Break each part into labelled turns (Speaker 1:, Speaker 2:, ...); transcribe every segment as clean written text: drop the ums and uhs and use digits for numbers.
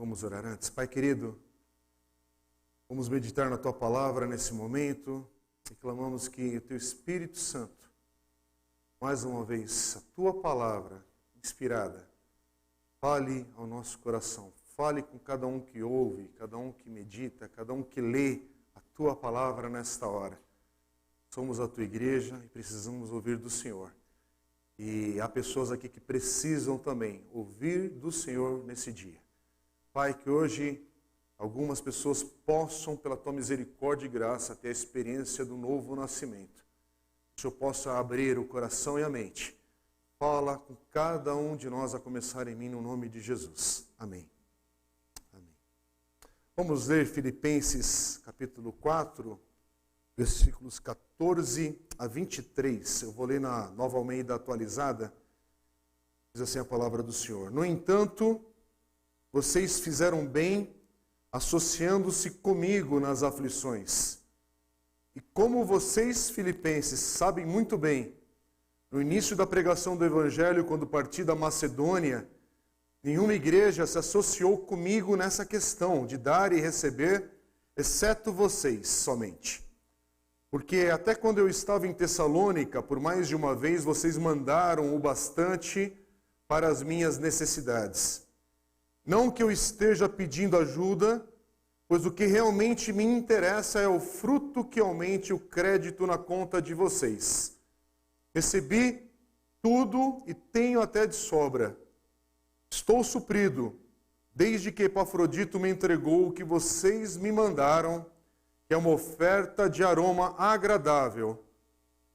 Speaker 1: Vamos orar antes. Pai querido, vamos meditar na Tua palavra nesse momento e clamamos que o Teu Espírito Santo, mais uma vez, a Tua palavra inspirada, fale ao nosso coração. Fale com cada um que ouve, cada um que medita, cada um que lê a Tua palavra nesta hora. Somos a Tua igreja e precisamos ouvir do Senhor. E há pessoas aqui que precisam também ouvir do Senhor nesse dia. Pai, que hoje algumas pessoas possam, pela Tua misericórdia e graça, ter a experiência do novo nascimento. Que o Senhor possa abrir o coração e a mente. Fala com cada um de nós, a começar em mim, no nome de Jesus. Amém. Amém. Vamos ler Filipenses capítulo 4, versículos 14 a 23. Eu vou ler na Nova Almeida atualizada. Diz assim a palavra do Senhor. No entanto, vocês fizeram bem associando-se comigo nas aflições. E como vocês, filipenses, sabem muito bem, no início da pregação do Evangelho, quando parti da Macedônia, nenhuma igreja se associou comigo nessa questão de dar e receber, exceto vocês somente. Porque até quando eu estava em Tessalônica, por mais de uma vez, vocês mandaram o bastante para as minhas necessidades. Não que eu esteja pedindo ajuda, pois o que realmente me interessa é o fruto que aumente o crédito na conta de vocês. Recebi tudo e tenho até de sobra. Estou suprido, desde que Epafrodito me entregou o que vocês me mandaram, que é uma oferta de aroma agradável,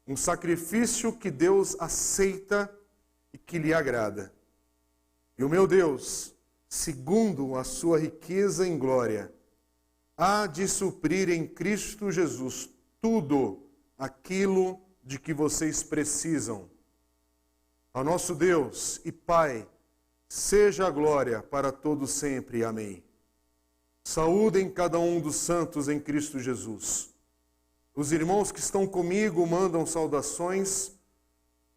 Speaker 1: um sacrifício que Deus aceita e que lhe agrada. E o meu Deus, segundo a sua riqueza em glória, há de suprir em Cristo Jesus tudo aquilo de que vocês precisam. Ao nosso Deus e Pai, seja a glória para todos sempre. Amém. Saúdem cada um dos santos em Cristo Jesus. Os irmãos que estão comigo mandam saudações.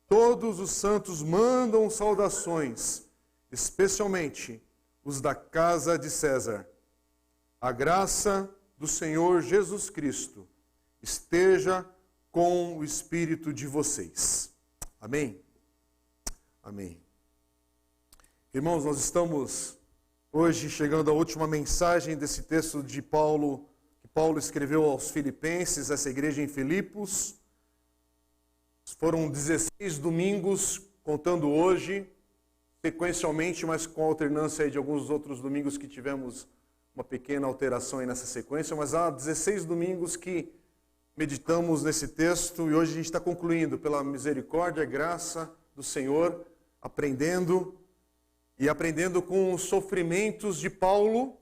Speaker 1: Todos os santos mandam saudações, especialmente os da casa de César. A graça do Senhor Jesus Cristo esteja com o espírito de vocês. Amém? Amém. Irmãos, nós estamos hoje chegando à última mensagem desse texto de Paulo, que Paulo escreveu aos Filipenses, essa igreja em Filipos. Foram 16 domingos, contando hoje, sequencialmente, mas com alternância aí de alguns outros domingos que tivemos uma pequena alteração aí nessa sequência, mas há 16 domingos que meditamos nesse texto e hoje a gente está concluindo, pela misericórdia e graça do Senhor, aprendendo com os sofrimentos de Paulo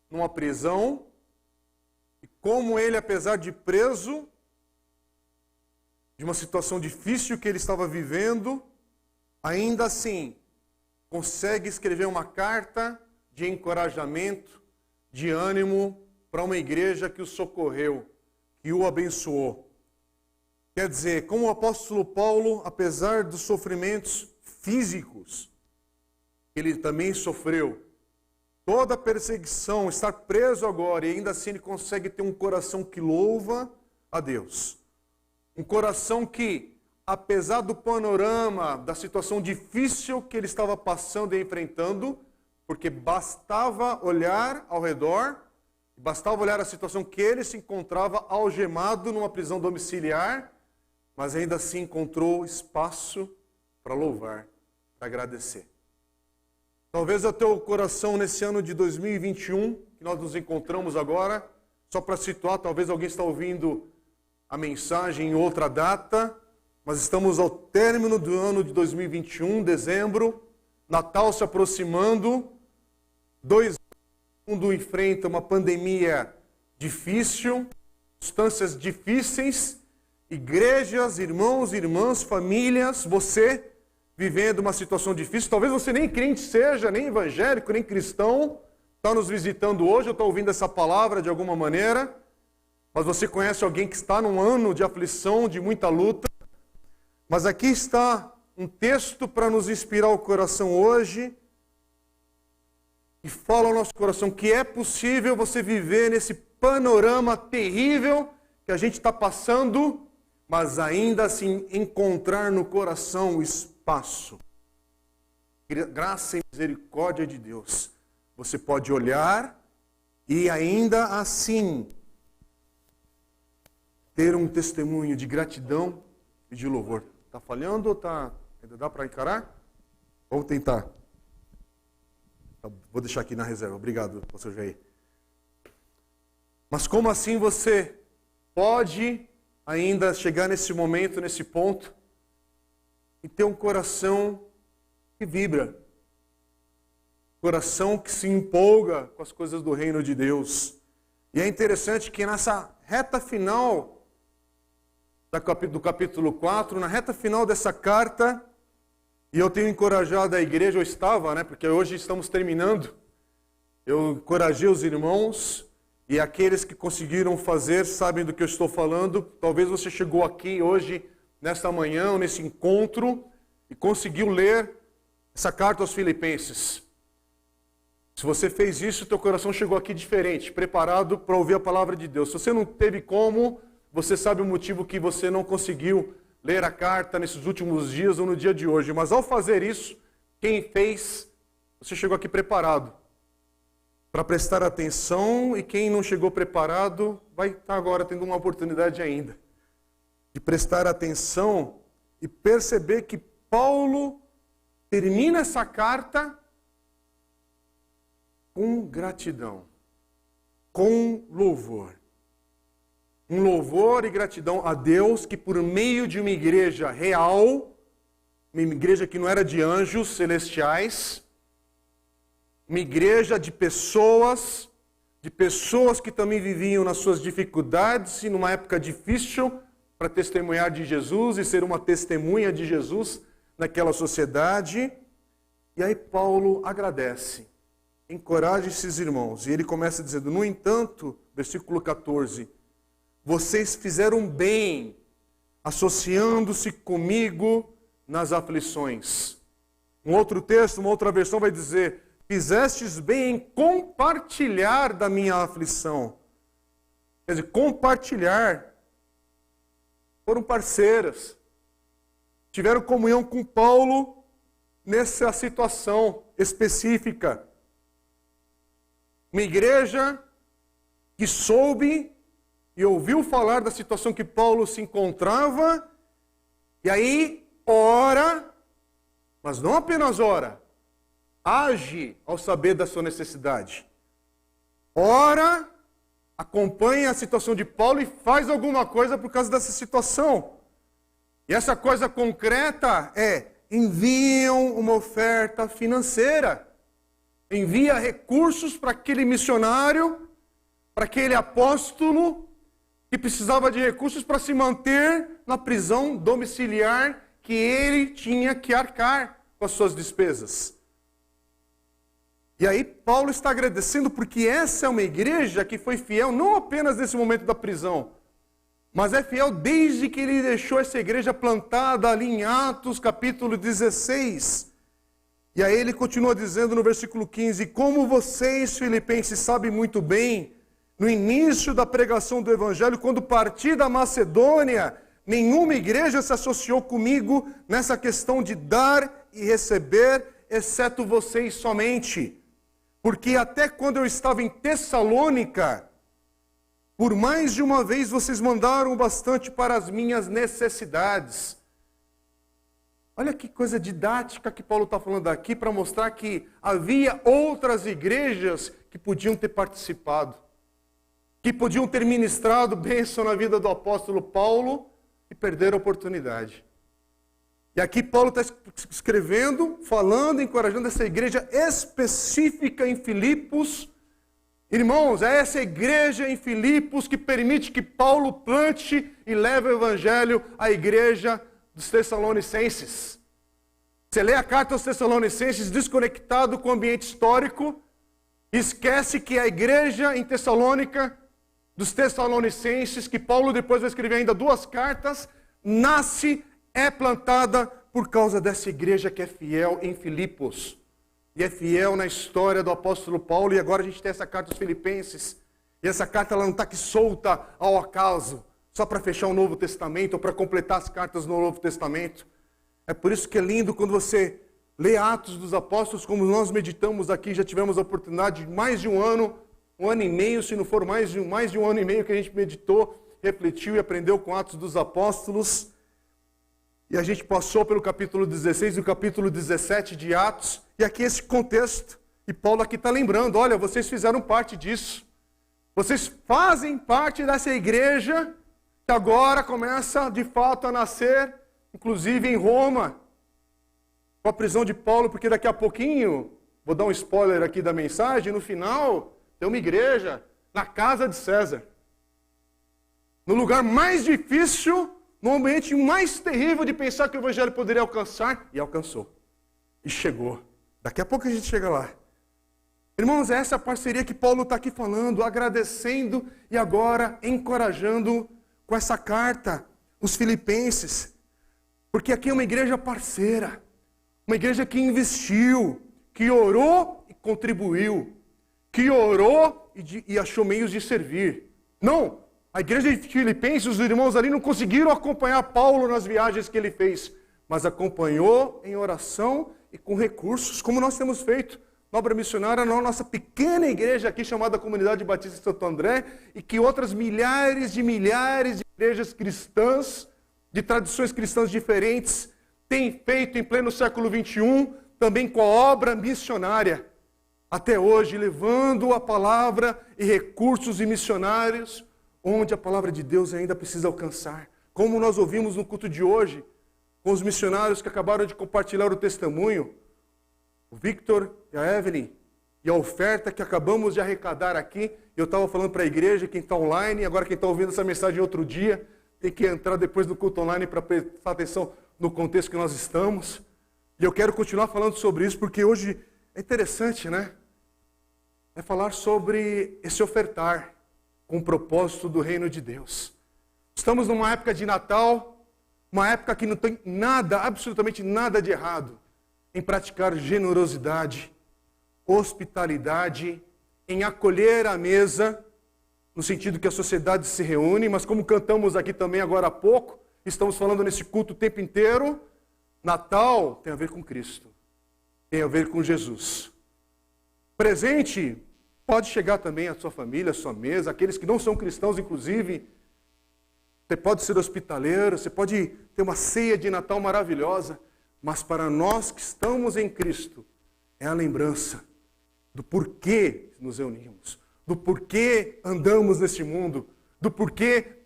Speaker 1: numa prisão e como ele, apesar de preso, de uma situação difícil que ele estava vivendo, ainda assim consegue escrever uma carta de encorajamento, de ânimo para uma igreja que o socorreu, que o abençoou. Quer dizer, como o apóstolo Paulo, apesar dos sofrimentos físicos, ele também sofreu toda a perseguição, estar preso agora, e ainda assim ele consegue ter um coração que louva a Deus. Um coração que, apesar do panorama, da situação difícil que ele estava passando e enfrentando, porque bastava olhar ao redor, bastava olhar a situação que ele se encontrava algemado numa prisão domiciliar, mas ainda assim encontrou espaço para louvar, para agradecer. Talvez o teu coração nesse ano de 2021, que nós nos encontramos agora, só para situar, talvez alguém está ouvindo a mensagem em outra data, mas estamos ao término do ano de 2021, dezembro, Natal se aproximando, 2 anos o mundo enfrenta uma pandemia difícil, circunstâncias difíceis, igrejas, irmãos, irmãs, famílias, você vivendo uma situação difícil, talvez você nem crente seja, nem evangélico, nem cristão, está nos visitando hoje, ou está ouvindo essa palavra de alguma maneira, mas você conhece alguém que está num ano de aflição, de muita luta. Mas aqui está um texto para nos inspirar o coração hoje, e fala ao nosso coração que é possível você viver nesse panorama terrível que a gente está passando, mas ainda assim encontrar no coração o espaço. Graça e misericórdia de Deus. Você pode olhar e ainda assim ter um testemunho de gratidão e de louvor. Está falhando ou ainda dá para encarar? Vamos tentar. Vou deixar aqui na reserva. Obrigado, pastor Jair. Mas como assim você pode ainda chegar nesse momento, nesse ponto, e ter um coração que vibra, coração que se empolga com as coisas do reino de Deus? E é interessante que nessa reta final do capítulo 4, na reta final dessa carta, e eu tenho encorajado a igreja, eu estava, porque hoje estamos terminando, eu encorajei os irmãos, e aqueles que conseguiram fazer sabem do que eu estou falando. Talvez você chegou aqui hoje, nesta manhã, nesse encontro, e conseguiu ler essa carta aos Filipenses. Se você fez isso, teu coração chegou aqui diferente, preparado para ouvir a palavra de Deus. Se você não teve como, você sabe o motivo que você não conseguiu ler a carta nesses últimos dias ou no dia de hoje. Mas ao fazer isso, quem fez, você chegou aqui preparado para prestar atenção, e quem não chegou preparado vai estar agora tendo uma oportunidade ainda de prestar atenção e perceber que Paulo termina essa carta com gratidão, com louvor. Um louvor e gratidão a Deus que por meio de uma igreja real, uma igreja que não era de anjos celestiais, uma igreja de pessoas que também viviam nas suas dificuldades e numa época difícil para testemunhar de Jesus e ser uma testemunha de Jesus naquela sociedade. E aí Paulo agradece, encoraja esses irmãos. E ele começa dizendo, no entanto, versículo 14, vocês fizeram bem associando-se comigo nas aflições. Um outro texto, uma outra versão vai dizer, fizestes bem em compartilhar da minha aflição. Quer dizer, compartilhar. Foram parceiras. Tiveram comunhão com Paulo nessa situação específica. Uma igreja que soube e ouviu falar da situação que Paulo se encontrava, e aí ora, mas não apenas ora, age ao saber da sua necessidade. Ora, acompanha a situação de Paulo e faz alguma coisa por causa dessa situação. E essa coisa concreta é, enviam uma oferta financeira. Envia recursos para aquele missionário, para aquele apóstolo, que precisava de recursos para se manter na prisão domiciliar que ele tinha que arcar com as suas despesas. E aí Paulo está agradecendo porque essa é uma igreja que foi fiel não apenas nesse momento da prisão, mas é fiel desde que ele deixou essa igreja plantada ali em Atos capítulo 16. E aí ele continua dizendo no versículo 15, como vocês, filipenses, sabem muito bem, no início da pregação do Evangelho, quando parti da Macedônia, nenhuma igreja se associou comigo nessa questão de dar e receber, exceto vocês somente. Porque até quando eu estava em Tessalônica, por mais de uma vez vocês mandaram bastante para as minhas necessidades. Olha que coisa didática que Paulo está falando aqui para mostrar que havia outras igrejas que podiam ter participado, que podiam ter ministrado bênção na vida do apóstolo Paulo e perderam a oportunidade. E aqui Paulo está escrevendo, falando, encorajando essa igreja específica em Filipos. Irmãos, é essa igreja em Filipos que permite que Paulo plante e leve o evangelho à igreja dos Tessalonicenses. Você lê a carta aos Tessalonicenses desconectado com o ambiente histórico, esquece que a igreja em Tessalônica, dos Tessalonicenses, que Paulo depois vai escrever ainda 2 cartas, nasce, é plantada por causa dessa igreja que é fiel em Filipos. e é fiel na história do apóstolo Paulo, e agora a gente tem essa carta aos Filipenses. E essa carta ela não está aqui solta ao acaso, só para fechar o Novo Testamento, ou para completar as cartas no Novo Testamento. É por isso que é lindo quando você lê Atos dos Apóstolos, como nós meditamos aqui, já tivemos a oportunidade de mais de um ano e meio, se não for mais de um ano e meio que a gente meditou, refletiu e aprendeu com Atos dos Apóstolos. E a gente passou pelo capítulo 16 e o capítulo 17 de Atos, e aqui esse contexto, e Paulo aqui está lembrando, olha, vocês fizeram parte disso. Vocês fazem parte dessa igreja que agora começa de fato a nascer, inclusive em Roma, com a prisão de Paulo, porque daqui a pouquinho, vou dar um spoiler aqui da mensagem, no final tem uma igreja na casa de César. No lugar mais difícil, no ambiente mais terrível de pensar que o evangelho poderia alcançar, e alcançou. E chegou. Daqui a pouco a gente chega lá. Irmãos, essa é a parceria que Paulo está aqui falando, agradecendo e agora encorajando com essa carta os filipenses. Porque aqui é uma igreja parceira, uma igreja que investiu, que orou e contribuiu, que orou e achou meios de servir. Não, a igreja de Filipenses, os irmãos ali não conseguiram acompanhar Paulo nas viagens que ele fez, mas acompanhou em oração e com recursos, como nós temos feito. Obra missionária na nossa pequena igreja aqui, chamada Comunidade Batista de Santo André, e que outras milhares de igrejas cristãs, de tradições cristãs diferentes, têm feito em pleno século XXI, também com a obra missionária, até hoje, levando a palavra e recursos e missionários, onde a palavra de Deus ainda precisa alcançar. Como nós ouvimos no culto de hoje, com os missionários que acabaram de compartilhar o testemunho, o Victor e a Evelyn, e a oferta que acabamos de arrecadar aqui. Eu estava falando para a igreja, quem está online, agora quem está ouvindo essa mensagem outro dia, tem que entrar depois do culto online para prestar atenção no contexto que nós estamos. E eu quero continuar falando sobre isso, porque hoje é interessante, né? É falar sobre esse ofertar com o propósito do reino de Deus. Estamos numa época de Natal, uma época que não tem nada, absolutamente nada de errado em praticar generosidade, hospitalidade, em acolher a mesa, no sentido que a sociedade se reúne, mas como cantamos aqui também agora há pouco, estamos falando nesse culto o tempo inteiro, Natal tem a ver com Cristo, tem a ver com Jesus. Presente pode chegar também à sua família, à sua mesa, aqueles que não são cristãos, inclusive. Você pode ser hospitaleiro, você pode ter uma ceia de Natal maravilhosa, mas para nós que estamos em Cristo, é a lembrança do porquê nos reunimos, do porquê andamos neste mundo, do porquê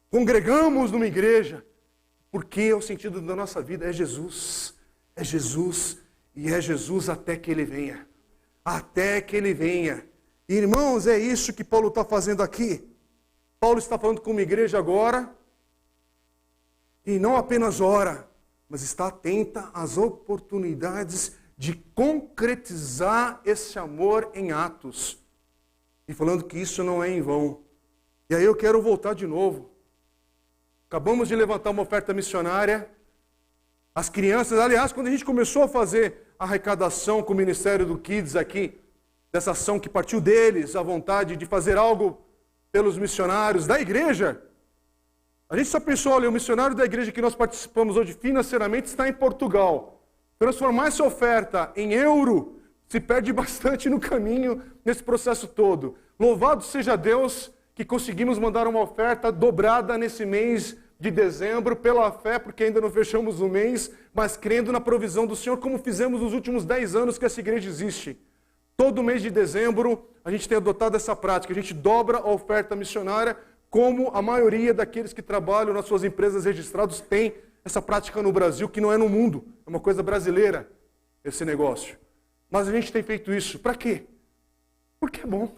Speaker 1: congregamos numa igreja, porque é o sentido da nossa vida, é Jesus e é Jesus até que Ele venha, até que Ele venha. Irmãos, é isso que Paulo está fazendo aqui. Paulo está falando com uma igreja agora, e não apenas ora, mas está atenta às oportunidades de concretizar esse amor em atos. E falando que isso não é em vão. E aí eu quero voltar de novo. Acabamos de levantar uma oferta missionária. As crianças, aliás, quando a gente começou a fazer a arrecadação com o Ministério do Kids aqui, dessa ação que partiu deles, a vontade de fazer algo pelos missionários da igreja, a gente só pensou, olha, o missionário da igreja que nós participamos hoje financeiramente está em Portugal. Transformar essa oferta em euro se perde bastante no caminho, nesse processo todo. Louvado seja Deus que conseguimos mandar uma oferta dobrada nesse mês de dezembro, pela fé, porque ainda não fechamos o mês, mas crendo na provisão do Senhor, como fizemos nos últimos 10 anos que essa igreja existe. Todo mês de dezembro, a gente tem adotado essa prática, a gente dobra a oferta missionária, como a maioria daqueles que trabalham nas suas empresas registradas tem essa prática no Brasil, que não é no mundo, é uma coisa brasileira, esse negócio. Mas a gente tem feito isso, para quê? Porque é bom.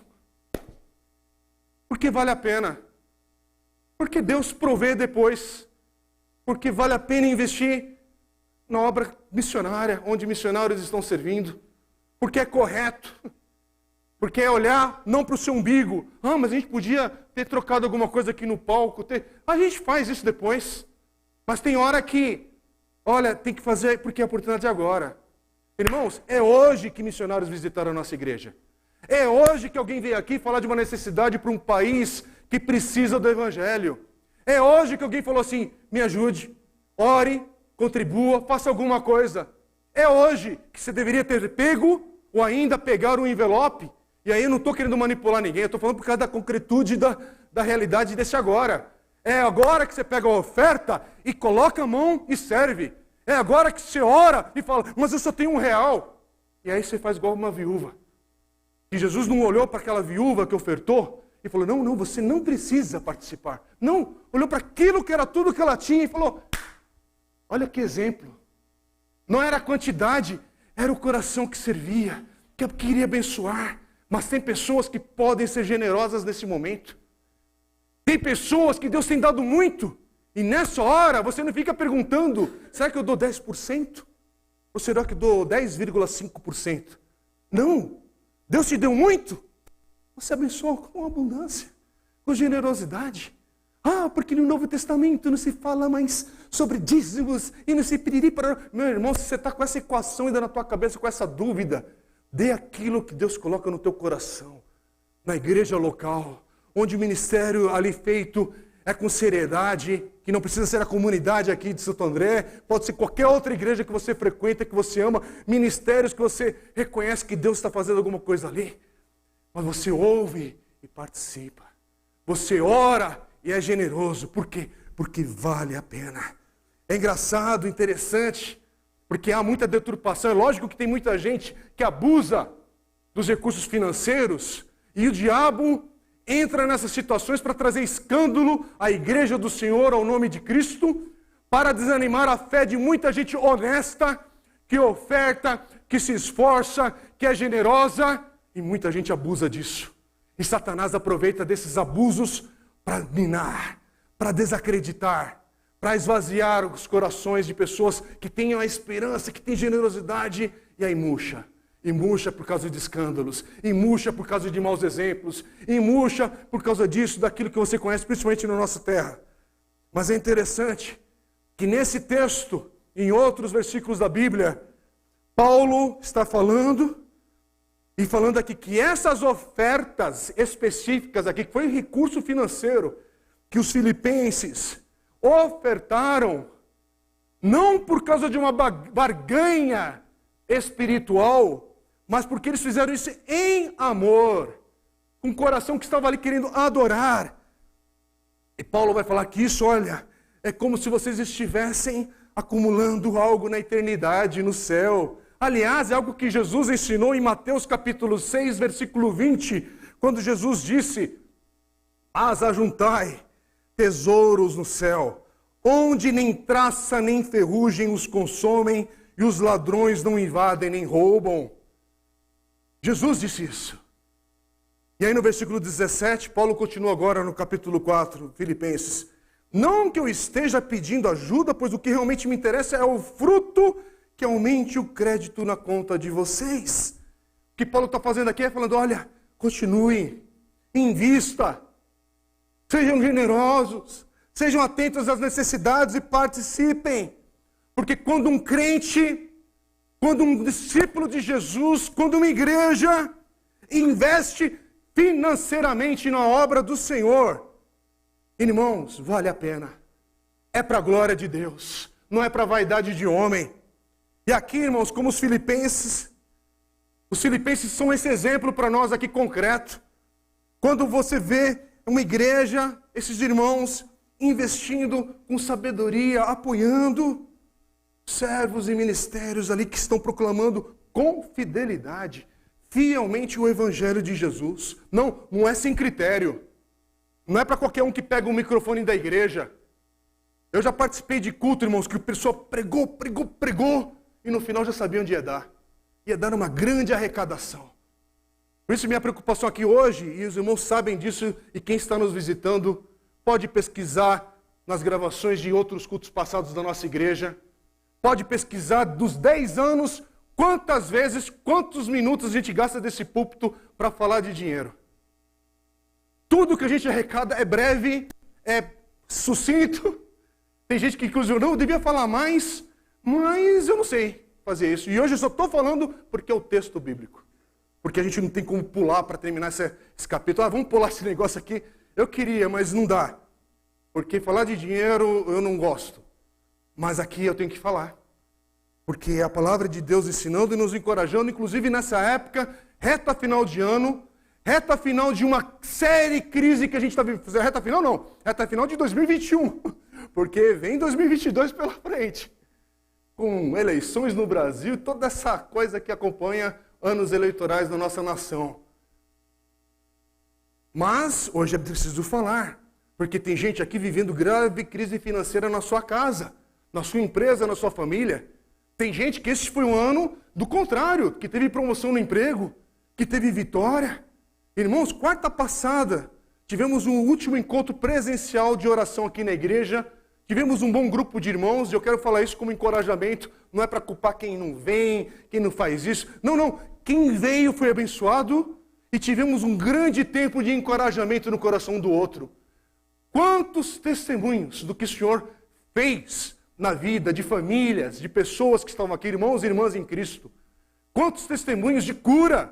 Speaker 1: Porque vale a pena. Porque Deus provê depois. Porque vale a pena investir na obra missionária, onde missionários estão servindo. Porque é correto. Porque é olhar não para o seu umbigo. Ah, mas a gente podia ter trocado alguma coisa aqui no palco. A gente faz isso depois. Mas tem hora que, olha, tem que fazer porque é a oportunidade agora.
Speaker 2: Irmãos, é hoje que missionários visitaram a nossa igreja. É hoje que alguém veio aqui falar de uma necessidade para um país que precisa do Evangelho. É hoje que alguém falou assim, me ajude, ore, contribua, faça alguma coisa. É hoje que você deveria ter pego ou ainda pegar um envelope. E aí eu não estou querendo manipular ninguém, eu estou falando por causa da concretude da realidade desse agora. É agora que você pega a oferta e coloca a mão e serve. É agora que você ora e fala, mas eu só tenho R$1. E aí você faz igual uma viúva. E Jesus não olhou para aquela viúva que ofertou e falou, não, você não precisa participar. Não, olhou para aquilo que era tudo que ela tinha e falou, olha que exemplo. Não era a quantidade, era o coração que servia, que queria abençoar. Mas tem pessoas que podem ser generosas nesse momento. Tem pessoas que Deus tem dado muito. E nessa hora você não fica perguntando, será que eu dou 10%? Ou será que eu dou 10,5%? Não. Deus te deu muito. Você abençoa com abundância, com generosidade. Porque no Novo Testamento não se fala mais sobre dízimos e não se piriri para... Meu irmão, se você está com essa equação ainda na tua cabeça, com essa dúvida, dê aquilo que Deus coloca no teu coração. Na igreja local, onde o ministério ali feito é com seriedade, que não precisa ser a comunidade aqui de Santo André, pode ser qualquer outra igreja que você frequenta, que você ama, ministérios que você reconhece que Deus está fazendo alguma coisa ali. Mas você ouve e participa. Você ora e é generoso. Por quê? Porque vale a pena. É engraçado, interessante, porque há muita deturpação. É lógico que tem muita gente que abusa dos recursos financeiros e o diabo entra nessas situações para trazer escândalo à igreja do Senhor, ao nome de Cristo, para desanimar a fé de muita gente honesta, que oferta, que se esforça, que é generosa, e muita gente abusa disso. E Satanás aproveita desses abusos para minar, para desacreditar, para esvaziar os corações de pessoas que tenham a esperança, que têm generosidade, e aí murcha. E murcha por causa de escândalos, e murcha por causa de maus exemplos, e murcha por causa disso, daquilo que você conhece, principalmente na nossa terra. Mas é interessante que nesse texto, em outros versículos da Bíblia, Paulo está falando aqui que essas ofertas específicas aqui, que foi um recurso financeiro que os filipenses ofertaram, não por causa de uma barganha espiritual, mas porque eles fizeram isso em amor, com um coração que estava ali querendo adorar. E Paulo vai falar que isso, olha, é como se vocês estivessem acumulando algo na eternidade, no céu. Aliás, é algo que Jesus ensinou em Mateus capítulo 6, versículo 20, quando Jesus disse, ajuntai tesouros no céu, onde nem traça nem ferrugem os consomem, e os ladrões não invadem nem roubam. Jesus disse isso. E aí no versículo 17, Paulo continua agora no capítulo 4, Filipenses. Não que eu esteja pedindo ajuda, pois o que realmente me interessa é o fruto que aumente o crédito na conta de vocês. O que Paulo está fazendo aqui é falando, olha, continuem, invista, sejam generosos, sejam atentos às necessidades e participem. Porque quando um crente, quando um discípulo de Jesus, quando uma igreja investe financeiramente na obra do Senhor, irmãos, vale a pena. É para a glória de Deus, não é para a vaidade de homem. E aqui, irmãos, como os filipenses são esse exemplo para nós aqui concreto. Quando você vê uma igreja, esses irmãos investindo com sabedoria, apoiando servos e ministérios ali que estão proclamando com fidelidade, fielmente o Evangelho de Jesus. Não é sem critério. Não é para qualquer um que pega o microfone da igreja. Eu já participei de culto, irmãos, que a pessoa pregou, e no final já sabia onde ia dar. Ia dar uma grande arrecadação. Por isso minha preocupação aqui hoje, e os irmãos sabem disso, e quem está nos visitando pode pesquisar nas gravações de outros cultos passados da nossa igreja. Pode pesquisar dos 10 anos, quantas vezes, quantos minutos a gente gasta desse púlpito para falar de dinheiro. Tudo que a gente arrecada é breve, é sucinto. Tem gente que inclusive, não, eu devia falar mais, mas eu não sei fazer isso. E hoje eu só estou falando porque é o texto bíblico. Porque a gente não tem como pular para terminar esse capítulo. Vamos pular esse negócio aqui. Eu queria, mas não dá. Porque falar de dinheiro eu não gosto. Mas aqui eu tenho que falar. Porque é a palavra de Deus ensinando e nos encorajando, inclusive nessa época, reta final de ano, reta final de uma série crise que a gente está vivendo. Reta final não, reta final de 2021. Porque vem 2022 pela frente. Com eleições no Brasil, toda essa coisa que acompanha anos eleitorais na nossa nação. Mas hoje é preciso falar, porque tem gente aqui vivendo grave crise financeira na sua casa, na sua empresa, na sua família. Tem gente que esse foi um ano do contrário, que teve promoção no emprego, que teve vitória. Irmãos, quarta passada, tivemos um último encontro presencial de oração aqui na igreja. Tivemos um bom grupo de irmãos, e eu quero falar isso como encorajamento, não é para culpar quem não vem, quem não faz isso. Não. Quem veio foi abençoado e tivemos um grande tempo de encorajamento no coração do outro. Quantos testemunhos do que o Senhor fez na vida de famílias, de pessoas que estavam aqui, irmãos e irmãs em Cristo. Quantos testemunhos de cura,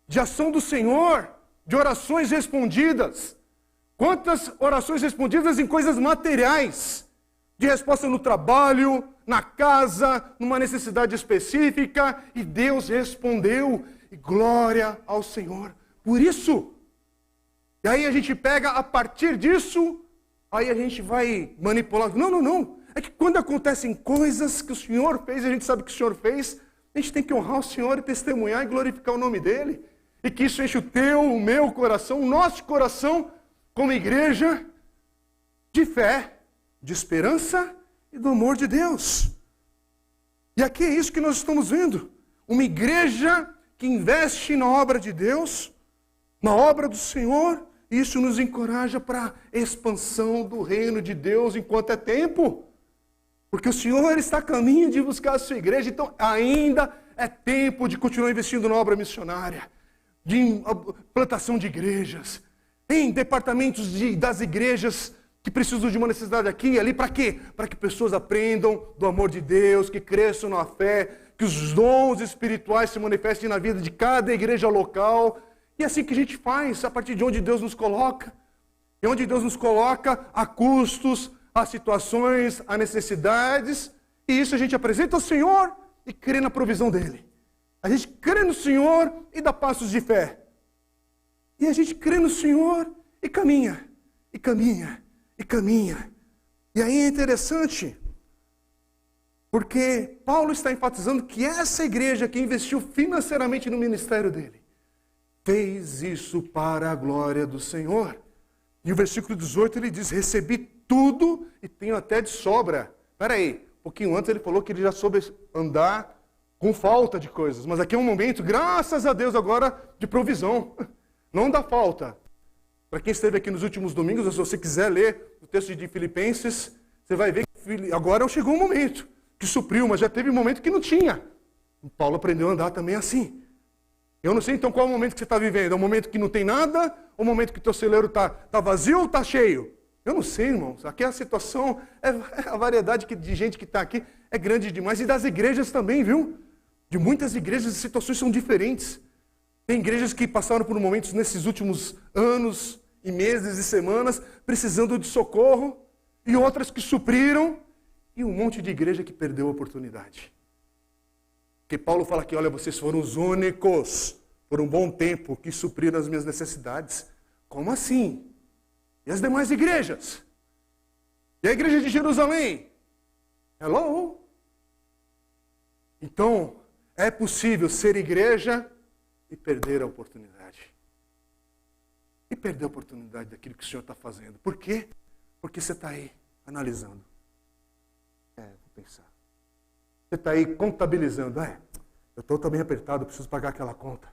Speaker 2: de ação do Senhor, de orações respondidas. Quantas orações respondidas em coisas materiais, de resposta no trabalho, na casa, numa necessidade específica, e Deus respondeu, e glória ao Senhor por isso. E aí a gente pega, a partir disso, aí a gente vai manipular. Não. É que quando acontecem coisas que o Senhor fez, a gente sabe que o Senhor fez, a gente tem que honrar o Senhor e testemunhar e glorificar o nome dEle. E que isso enche o teu, o meu coração, o nosso coração, como igreja, de fé, de esperança e do amor de Deus. E aqui é isso que nós estamos vendo. Uma igreja que investe na obra de Deus, na obra do Senhor, e isso nos encoraja para a expansão do reino de Deus enquanto é tempo. Porque o Senhor está a caminho de buscar a sua igreja, então ainda é tempo de continuar investindo na obra missionária, de plantação de igrejas, em departamentos das igrejas que precisam de uma necessidade aqui e ali. Para quê? Para que pessoas aprendam do amor de Deus, que cresçam na fé, que os dons espirituais se manifestem na vida de cada igreja local. E é assim que a gente faz, a partir de onde Deus nos coloca. E onde Deus nos coloca, há custos, há situações, há necessidades. E isso a gente apresenta ao Senhor e crê na provisão dEle. A gente crê no Senhor e dá passos de fé. E a gente crê no Senhor e caminha, e caminha, e caminha. E aí é interessante, porque Paulo está enfatizando que essa igreja que investiu financeiramente no ministério dele, fez isso para a glória do Senhor. E o versículo 18 ele diz, recebi tudo e tenho até de sobra. Espera aí, um pouquinho antes ele falou que ele já soube andar com falta de coisas. Mas aqui é um momento, graças a Deus agora, de provisão. Não dá falta. Para quem esteve aqui nos últimos domingos, se você quiser ler o texto de Filipenses, você vai ver que agora chegou um momento que supriu, mas já teve um momento que não tinha. E Paulo aprendeu a andar também assim. Eu não sei então qual é o momento que você está vivendo. É o momento que não tem nada? Ou o momento que o teu celeiro está vazio ou está cheio? Eu não sei, irmãos. Aqui a situação, a variedade de gente que está aqui é grande demais. E das igrejas também, viu? De muitas igrejas as situações são diferentes. Tem igrejas que passaram por momentos nesses últimos anos e meses e semanas precisando de socorro, e outras que supriram, e um monte de igreja que perdeu a oportunidade. Porque Paulo fala que, olha, vocês foram os únicos por um bom tempo que supriram as minhas necessidades. Como assim? E as demais igrejas? E a igreja de Jerusalém? Hello? Então, é possível ser igreja e perder a oportunidade. E perder a oportunidade daquilo que o Senhor está fazendo. Por quê? Porque você está aí analisando. Vou pensar. Você está aí contabilizando. Eu estou também apertado, eu preciso pagar aquela conta.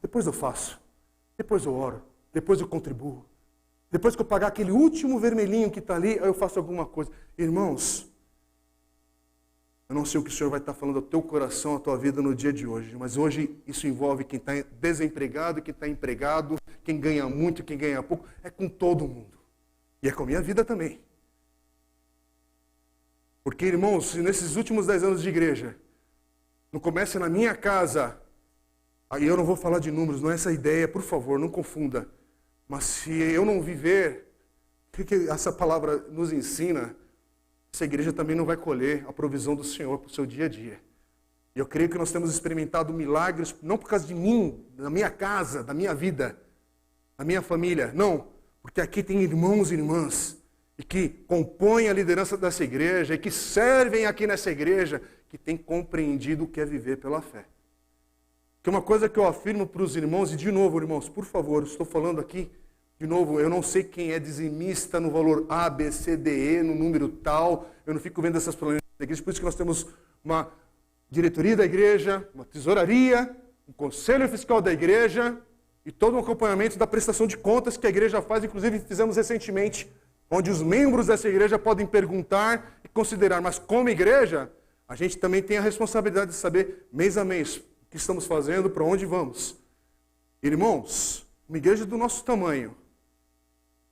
Speaker 2: Depois eu faço. Depois eu oro. Depois eu contribuo. Depois que eu pagar aquele último vermelhinho que está ali, aí eu faço alguma coisa. Irmãos, eu não sei o que o Senhor vai estar falando ao teu coração, à tua vida no dia de hoje, mas hoje isso envolve quem está desempregado, quem está empregado, quem ganha muito, quem ganha pouco, é com todo mundo. E é com a minha vida também. Porque, irmãos, se nesses últimos 10 anos de igreja, não começa na minha casa, aí eu não vou falar de números, não é essa a ideia, por favor, não confunda. Mas se eu não viver, o que essa palavra nos ensina? Essa igreja também não vai colher a provisão do Senhor para o seu dia a dia. E eu creio que nós temos experimentado milagres, não por causa de mim, da minha casa, da minha vida, da minha família, não. Porque aqui tem irmãos e irmãs, e que compõem a liderança dessa igreja, e que servem aqui nessa igreja, que têm compreendido o que é viver pela fé. Que uma coisa que eu afirmo para os irmãos, e de novo, irmãos, por favor, estou falando aqui, de novo, eu não sei quem é dizimista no valor A, B, C, D, E, no número tal, eu não fico vendo essas problemas da igreja, por isso que nós temos uma diretoria da igreja, uma tesouraria, um conselho fiscal da igreja e todo um acompanhamento da prestação de contas que a igreja faz, inclusive fizemos recentemente, onde os membros dessa igreja podem perguntar e considerar, mas como igreja, a gente também tem a responsabilidade de saber, mês a mês, o que estamos fazendo, para onde vamos. Irmãos, uma igreja do nosso tamanho,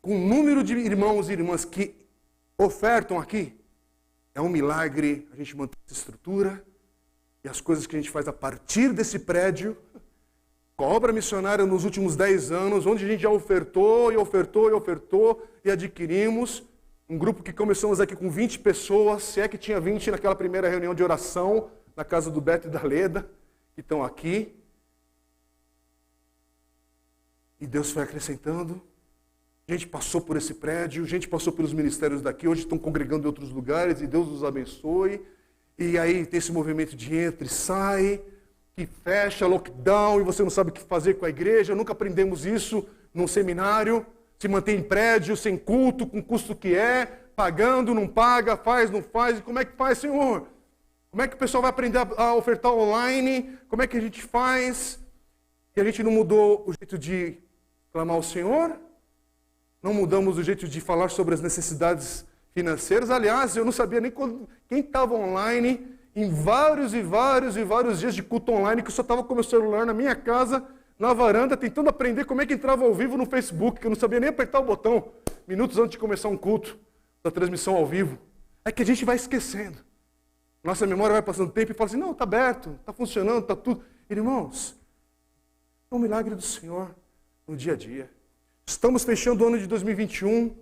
Speaker 2: com o número de irmãos e irmãs que ofertam aqui, é um milagre a gente manter essa estrutura e as coisas que a gente faz a partir desse prédio, com a obra missionária nos últimos 10 anos, onde a gente já ofertou e adquirimos um grupo que começamos aqui com 20 pessoas, se é que tinha 20 naquela primeira reunião de oração, na casa do Beto e da Leda, que estão aqui. E Deus foi acrescentando. A gente passou por esse prédio, a gente passou pelos ministérios daqui, hoje estão congregando em outros lugares, e Deus nos abençoe. E aí tem esse movimento de entra e sai, que fecha, lockdown, e você não sabe o que fazer com a igreja. Nunca aprendemos isso num seminário. Se mantém em prédio, sem culto, com custo que é, pagando, não paga, faz, não faz. E como é que faz, Senhor? Como é que o pessoal vai aprender a ofertar online? Como é que a gente faz? E a gente não mudou o jeito de clamar ao Senhor? Não mudamos o jeito de falar sobre as necessidades financeiras. Aliás, eu não sabia nem quem estava online em vários dias de culto online, que eu só estava com o meu celular na minha casa, na varanda, tentando aprender como é que entrava ao vivo no Facebook, que eu não sabia nem apertar o botão, minutos antes de começar um culto, da transmissão ao vivo. É que a gente vai esquecendo. Nossa memória vai passando tempo e fala assim, não, está aberto, está funcionando, está tudo. Irmãos, é um milagre do Senhor no dia a dia. Estamos fechando o ano de 2021.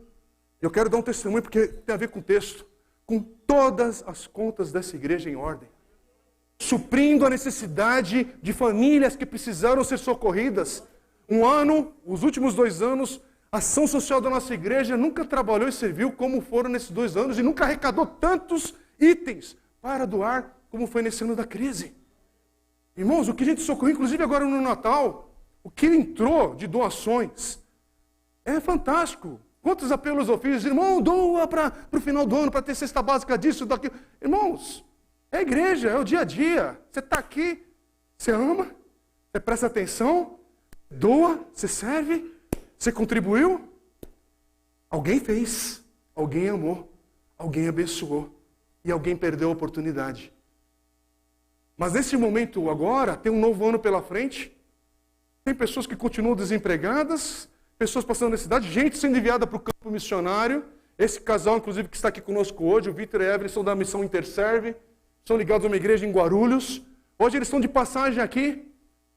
Speaker 2: Eu quero dar um testemunho porque tem a ver com o texto. Com todas as contas dessa igreja em ordem. Suprindo a necessidade de famílias que precisaram ser socorridas. Um ano, os últimos 2 anos, a ação social da nossa igreja nunca trabalhou e serviu como foram nesses 2 anos e nunca arrecadou tantos itens para doar como foi nesse ano da crise. Irmãos, o que a gente socorreu, inclusive agora no Natal, o que entrou de doações, é fantástico. Quantos apelos eu fiz? Irmão, doa para o final do ano, para ter cesta básica disso, daquilo. Irmãos, é a igreja, é o dia a dia. Você está aqui, você ama, você presta atenção, doa, você serve, você contribuiu. Alguém fez, alguém amou, alguém abençoou e alguém perdeu a oportunidade. Mas nesse momento agora, tem um novo ano pela frente, tem pessoas que continuam desempregadas, pessoas passando necessidade, gente sendo enviada para o campo missionário. Esse casal, inclusive, que está aqui conosco hoje, o Vitor e a Evelyn, são da missão Interserve, são ligados a uma igreja em Guarulhos. Hoje eles estão de passagem aqui.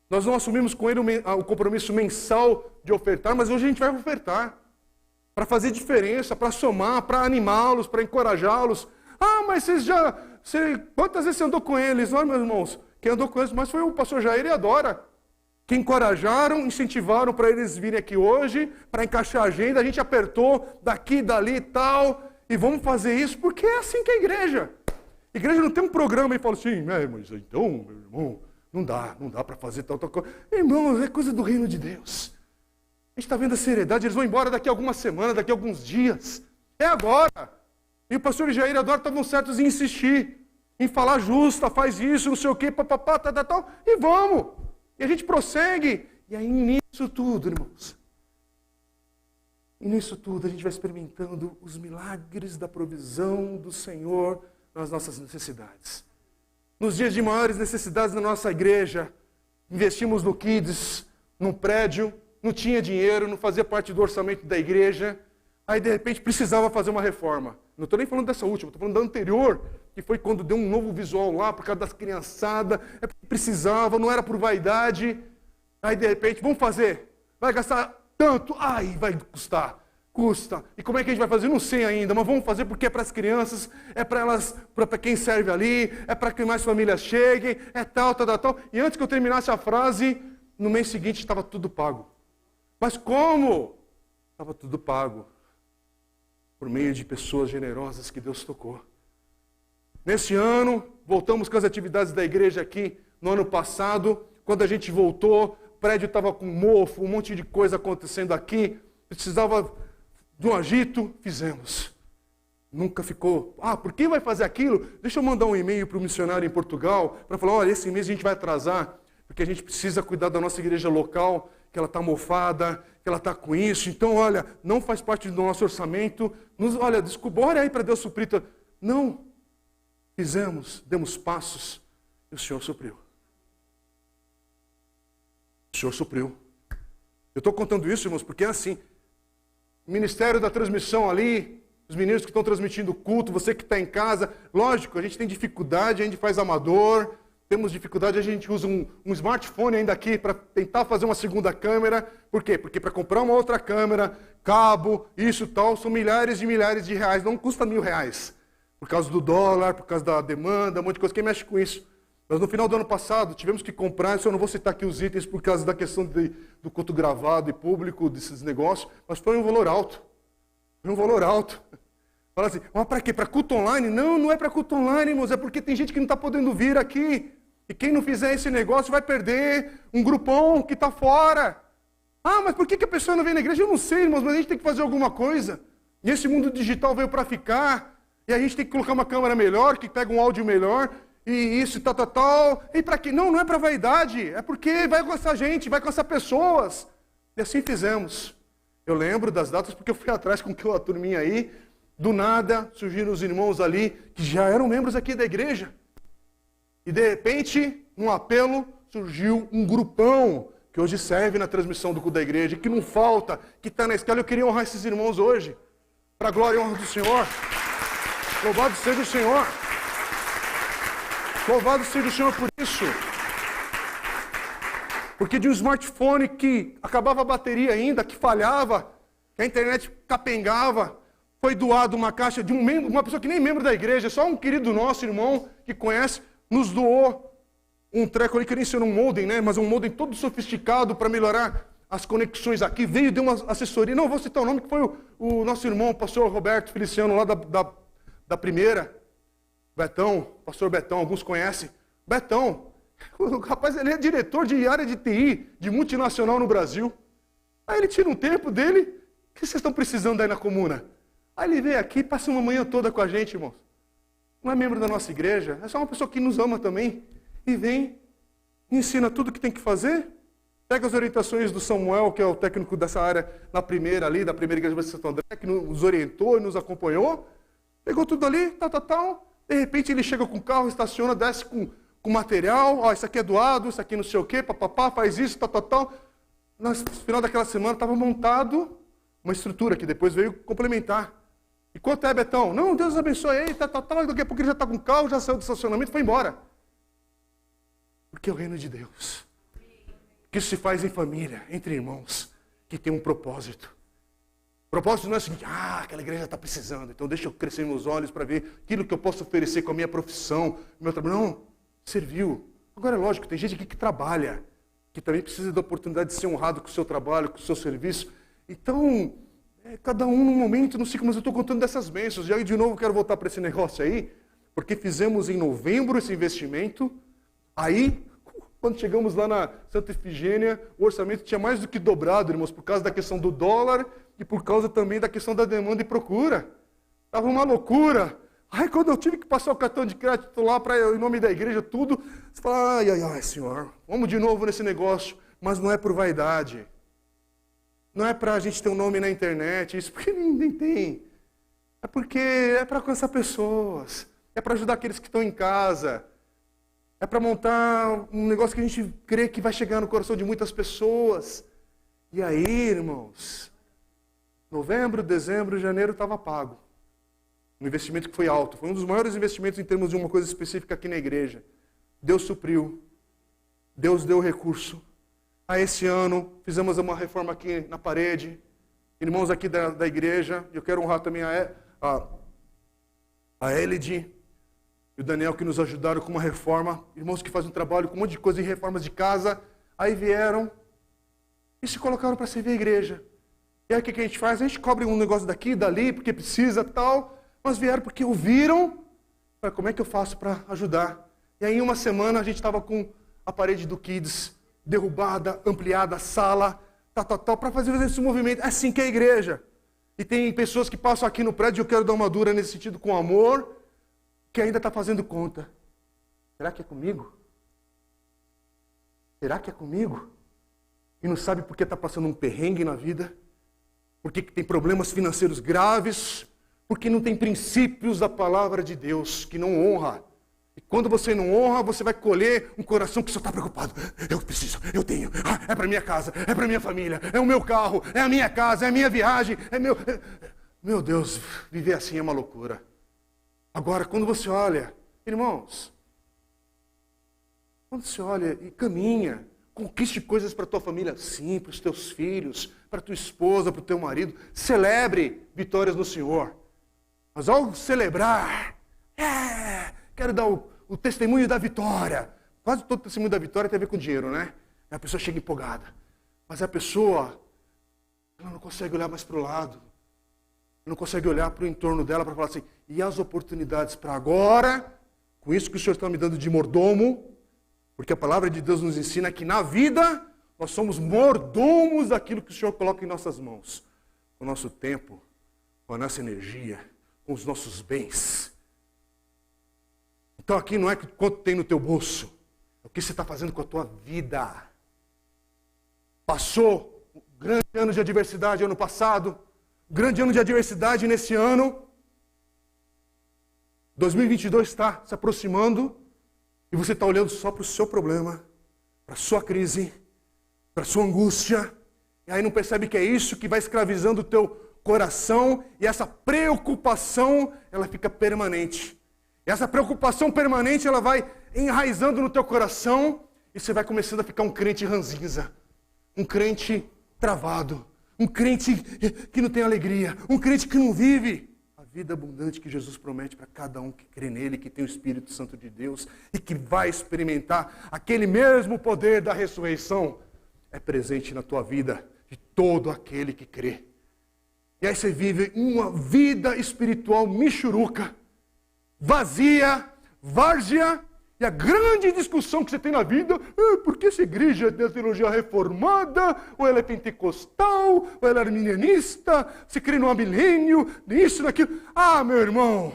Speaker 2: Nós não assumimos com ele o compromisso mensal de ofertar, mas hoje a gente vai ofertar. Para fazer diferença, para somar, para animá-los, para encorajá-los. Ah, mas quantas vezes você andou com eles? Olha, meus irmãos, quem andou com eles mais foi o pastor Jair e a Dora. Que encorajaram, incentivaram para eles virem aqui hoje, para encaixar a agenda, a gente apertou daqui, dali e tal, e vamos fazer isso, porque é assim que é a igreja. A igreja não tem um programa e fala assim, mas então, meu irmão, não dá para fazer tal coisa. Irmãos, é coisa do reino de Deus. A gente está vendo a seriedade, eles vão embora daqui a algumas semanas, daqui a alguns dias. É agora. E o pastor Jair e a Dora estavam certos em insistir, em falar justa, faz isso, não sei o quê, papapá, tal, e vamos. E a gente prossegue. E aí, nisso tudo, irmãos, e nisso tudo a gente vai experimentando os milagres da provisão do Senhor nas nossas necessidades. Nos dias de maiores necessidades da nossa igreja, investimos no Kids, num prédio, não tinha dinheiro, não fazia parte do orçamento da igreja. Aí, de repente, precisava fazer uma reforma. Não estou nem falando dessa última, estou falando da anterior, que foi quando deu um novo visual lá, por causa das criançadas. Precisava, não era por vaidade. Aí, de repente, vamos fazer. Vai gastar tanto. Ai, vai custar. Custa. E como é que a gente vai fazer? Não sei ainda, mas vamos fazer porque é para as crianças, é para elas, para quem serve ali, é para que mais famílias cheguem, é tal. E antes que eu terminasse a frase, no mês seguinte estava tudo pago. Mas como? Estava tudo pago. Por meio de pessoas generosas que Deus tocou. Nesse ano, voltamos com as atividades da igreja aqui. No ano passado, quando a gente voltou, o prédio estava com mofo, um monte de coisa acontecendo aqui. Precisava de um agito, fizemos. Nunca ficou, por que vai fazer aquilo? Deixa eu mandar um e-mail para o missionário em Portugal, para falar, olha, esse mês a gente vai atrasar, porque a gente precisa cuidar da nossa igreja local, que ela está mofada, que ela está com isso. Então, olha, não faz parte do nosso orçamento. Olha, desculpa, olha aí para Deus suprir. Não. Fizemos, demos passos, e o Senhor supriu. O Senhor supriu. Eu estou contando isso, irmãos, porque é assim. O ministério da transmissão ali, os meninos que estão transmitindo o culto, você que está em casa, lógico, a gente tem dificuldade, a gente faz amador, temos dificuldade, a gente usa um smartphone ainda aqui para tentar fazer uma segunda câmera. Por quê? Porque para comprar uma outra câmera, cabo, isso e tal, são milhares e milhares de reais, não custa R$1.000. Por causa do dólar, por causa da demanda, um monte de coisa. Quem mexe com isso? Mas no final do ano passado, tivemos que comprar, eu não vou citar aqui os itens por causa da questão do culto gravado e público, desses negócios, mas foi um valor alto. Foi um valor alto. Fala assim, mas para quê? Para culto online? Não, não é para culto online, irmãos, é porque tem gente que não está podendo vir aqui. E quem não fizer esse negócio vai perder um grupão que está fora. Mas por que a pessoa não vem na igreja? Eu não sei, irmãos, mas a gente tem que fazer alguma coisa. E esse mundo digital veio para ficar. E a gente tem que colocar uma câmera melhor, que pega um áudio melhor. E isso, tal. E para quê? Não é para vaidade. É porque vai alcançar gente, vai alcançar pessoas. E assim fizemos. Eu lembro das datas porque eu fui atrás com a turminha aí. Do nada, surgiram os irmãos ali, que já eram membros aqui da igreja. E de repente, num apelo, surgiu um grupão que hoje serve na transmissão do culto da igreja, que não falta, que está na escala. Eu queria honrar esses irmãos hoje, para a glória e honra do Senhor. Louvado seja o Senhor. Louvado seja o Senhor por isso. Porque de um smartphone que acabava a bateria ainda, que falhava, que a internet capengava, foi doado uma caixa de uma pessoa que nem membro da igreja, só um querido nosso, irmão, que conhece, nos doou um treco ali que nem ser um modem, né? Mas um modem todo sofisticado para melhorar as conexões aqui. Veio, deu uma assessoria, não vou citar o nome, que foi o nosso irmão, o pastor Roberto Feliciano, lá da primeira. Betão, pastor Betão, alguns conhecem. Betão, o rapaz, ele é diretor de área de TI, de multinacional no Brasil. Aí ele tira um tempo dele, o que vocês estão precisando aí na comuna? Aí ele vem aqui, passa uma manhã toda com a gente, irmãos. Não é membro da nossa igreja, é só uma pessoa que nos ama também. E vem, ensina tudo o que tem que fazer. Pega as orientações do Samuel, que é o técnico dessa área na primeira ali, da primeira igreja de Santo André, que nos orientou e nos acompanhou. Pegou tudo ali, tal. De repente ele chega com o carro, estaciona, desce com material. Isso aqui é doado, isso aqui não sei o quê, papapá, faz isso, tal. No final daquela semana estava montado uma estrutura que depois veio complementar. E quanto é, Betão? Não, Deus abençoe aí, tal. Daqui a pouco ele já está com o carro, já saiu do estacionamento e foi embora. Porque é o reino de Deus. Que isso se faz em família, entre irmãos, que tem um propósito. O propósito não é o seguinte, aquela igreja está precisando, então deixa eu crescer meus olhos para ver aquilo que eu posso oferecer com a minha profissão, meu trabalho. Não, serviu. Agora é lógico, tem gente aqui que trabalha, que também precisa da oportunidade de ser honrado com o seu trabalho, com o seu serviço. Então, cada um num momento, não sei como, mas eu estou contando dessas bênçãos. E aí, de novo, quero voltar para esse negócio aí, porque fizemos em novembro esse investimento. Aí, quando chegamos lá na Santa Efigênia, o orçamento tinha mais do que dobrado, irmãos, por causa da questão do dólar e por causa também da questão da demanda e procura. Estava uma loucura. Aí, quando eu tive que passar o cartão de crédito lá em nome da igreja, tudo, você fala, ai, Senhor, vamos de novo nesse negócio. Mas não é por vaidade. Não é para a gente ter um nome na internet, isso porque ninguém tem. É porque é para alcançar pessoas. É para ajudar aqueles que estão em casa. É para montar um negócio que a gente crê que vai chegar no coração de muitas pessoas. E aí, irmãos, Novembro, dezembro, janeiro estava pago. Um investimento que foi alto. Foi um dos maiores investimentos em termos de uma coisa específica aqui na igreja. Deus supriu. Deus deu recurso. Esse ano, fizemos uma reforma aqui na parede. Irmãos aqui da igreja. Eu quero honrar também a Elide e o Daniel, que nos ajudaram com uma reforma. Irmãos que fazem um trabalho com um monte de coisa em reformas de casa. Aí vieram e se colocaram para servir a igreja. E aí o que a gente faz? A gente cobre um negócio daqui, dali, porque precisa, tal. Mas vieram porque ouviram. Como é que eu faço para ajudar? E aí em uma semana a gente estava com a parede do Kids derrubada, ampliada, a sala, tal, para fazer esse movimento. É assim que é a igreja. E tem pessoas que passam aqui no prédio, eu quero dar uma dura nesse sentido com amor, que ainda está fazendo conta. Será que é comigo? Será que é comigo? E não sabe por que está passando um perrengue na vida? Porque tem problemas financeiros graves, porque não tem princípios da palavra de Deus, que não honra. E quando você não honra, você vai colher um coração que só está preocupado. Eu preciso, eu tenho, é para minha casa, é para minha família, é o meu carro, é a minha casa, é a minha viagem, é meu... Meu Deus, viver assim é uma loucura. Agora, quando você olha, irmãos, quando você olha e caminha, conquiste coisas para a tua família, sim, para os teus filhos, para a tua esposa, para o teu marido. Celebre vitórias no Senhor. Mas ao celebrar, quero dar o testemunho da vitória. Quase todo testemunho da vitória tem a ver com dinheiro, né? A pessoa chega empolgada. Mas a pessoa, ela não consegue olhar mais para o lado. Não consegue olhar para o entorno dela para falar assim, e as oportunidades para agora, com isso que o Senhor está me dando de mordomo, porque a palavra de Deus nos ensina que na vida nós somos mordomos daquilo que o Senhor coloca em nossas mãos. Com o nosso tempo, com a nossa energia, com os nossos bens. Então aqui não é quanto tem no teu bolso, é o que você está fazendo com a tua vida. Passou um grande ano de adversidade ano passado, grande ano de adversidade nesse ano. 2022 está se aproximando e você está olhando só para o seu problema, para a sua crise, para a sua angústia, e aí não percebe que é isso que vai escravizando o teu coração, e essa preocupação, ela fica permanente. E essa preocupação permanente, ela vai enraizando no teu coração, e você vai começando a ficar um crente ranzinza, um crente travado, um crente que não tem alegria, um crente que não vive a vida abundante que Jesus promete para cada um que crê nele, que tem o Espírito Santo de Deus e que vai experimentar aquele mesmo poder da ressurreição. É presente na tua vida de todo aquele que crê. E aí você vive uma vida espiritual michuruca, vazia, várzea, e a grande discussão que você tem na vida é por que essa igreja é da teologia reformada, ou ela é pentecostal, ou ela é arminianista, se crê no milênio, nisso, naquilo. Ah, meu irmão,